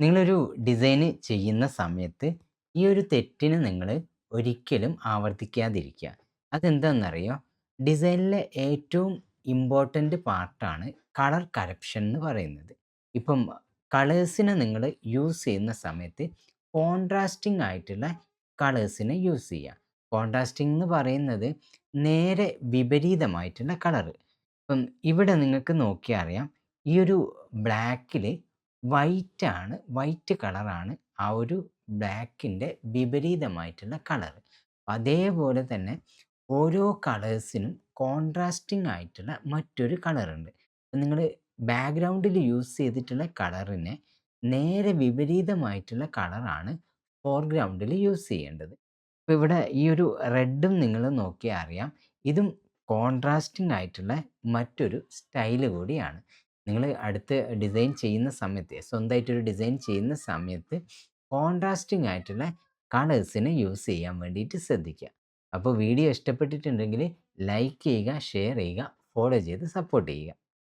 നിങ്ങളൊരു ഡിസൈന് ചെയ്യുന്ന സമയത്ത് ഈ ഒരു തെറ്റിന് നിങ്ങൾ ഒരിക്കലും ആവർത്തിക്കാതിരിക്കുക. അതെന്താണെന്നറിയോ? ഡിസൈനിലെ ഏറ്റവും ഇമ്പോർട്ടൻ്റ് പാർട്ടാണ് കളർ കറപ്ഷൻ എന്ന് പറയുന്നത്. ഇപ്പം കളേഴ്സിനെ നിങ്ങൾ യൂസ് ചെയ്യുന്ന സമയത്ത് കോൺട്രാസ്റ്റിംഗ് ആയിട്ടുള്ള കളേഴ്സിനെ യൂസ് ചെയ്യുക. കോൺട്രാസ്റ്റിംഗ് എന്ന് പറയുന്നത് നേരെ വിപരീതമായിട്ടുള്ള കളറ്. ഇപ്പം ഇവിടെ നിങ്ങൾക്ക് നോക്കിയാൽ അറിയാം, ഈ ഒരു ബ്ലാക്കിൽ വൈറ്റ് കളറാണ് ആ ഒരു ബ്ലാക്കിൻ്റെ വിപരീതമായിട്ടുള്ള കളർ. അതേപോലെ തന്നെ ഓരോ കളേഴ്സിനും കോൺട്രാസ്റ്റിംഗ് ആയിട്ടുള്ള മറ്റൊരു കളറുണ്ട്. നിങ്ങൾ ബാക്ക്ഗ്രൗണ്ടിൽ യൂസ് ചെയ്തിട്ടുള്ള കളറിനെ നേരെ വിപരീതമായിട്ടുള്ള കളറാണ് ഫോർഗ്രൗണ്ടിൽ യൂസ് ചെയ്യേണ്ടത്. ഇപ്പോൾ ഇവിടെ ഈ ഒരു റെഡും നിങ്ങൾ നോക്കിയാൽ അറിയാം, ഇതും കോൺട്രാസ്റ്റിംഗ് ആയിട്ടുള്ള മറ്റൊരു സ്റ്റൈല് കൂടിയാണ്. നിങ്ങൾ അടുത്ത് ഡിസൈൻ ചെയ്യുന്ന സമയത്ത്, സ്വന്തമായിട്ടൊരു ഡിസൈൻ ചെയ്യുന്ന സമയത്ത് കോൺട്രാസ്റ്റിംഗ് ആയിട്ടുള്ള കളേഴ്സിനെ യൂസ് ചെയ്യാൻ വേണ്ടിയിട്ട് ശ്രദ്ധിക്കുക. അപ്പോൾ വീഡിയോ ഇഷ്ടപ്പെട്ടിട്ടുണ്ടെങ്കിൽ ലൈക്ക് ചെയ്യുക, ഷെയർ ചെയ്യുക, ഫോളോ ചെയ്ത് സപ്പോർട്ട് ചെയ്യുക.